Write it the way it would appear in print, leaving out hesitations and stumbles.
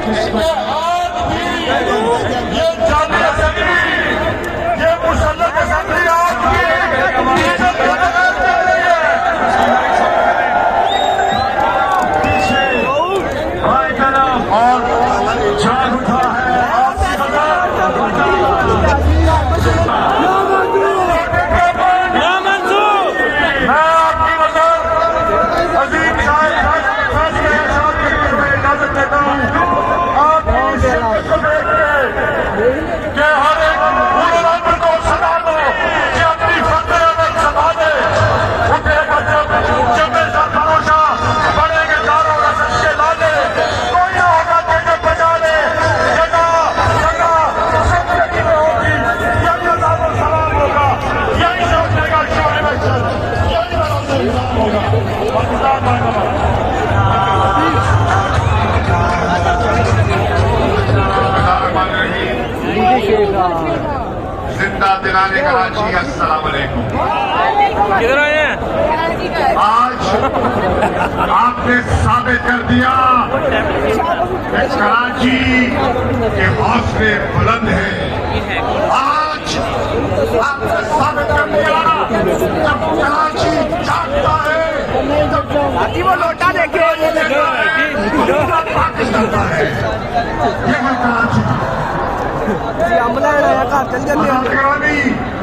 ये जाली असेंबली, ये मुसल्लत असेंबली आपकी इज्जत का नजर दे रही है। और जाग उठा है आपकी नजर। मैं आपकी नजर अजीम साहब के इरशाद करते हुए इजाजत देता हूँ। आपकी शिद्दत को देख के कि हर एक बुरे रंग को सजा दो कि अपनी फतेह में सजा दे। उठेगा जब मेरा भरोसा बढ़ेंगे दारों का सच्चे लाले, कोई ना होगा तेरे बजा ले। जगह जगह सब जगह में होगी, यही अदाब और सलाम होगा, यही समझेगा शोर में चल, यही होगा। पाकिस्तान जिंदा दिलाने कराची, अस्सलाम वालेकुम। किधर आए हैं? आज आपने साबित कर दिया कि कराची के हौसले बुलंद हैं। आज आपने साबित कर दिया जब कराची जागता है, वो लोटा देखे पूरा पाकिस्तान का है। ये है कराची। अमला चल जाते हैं।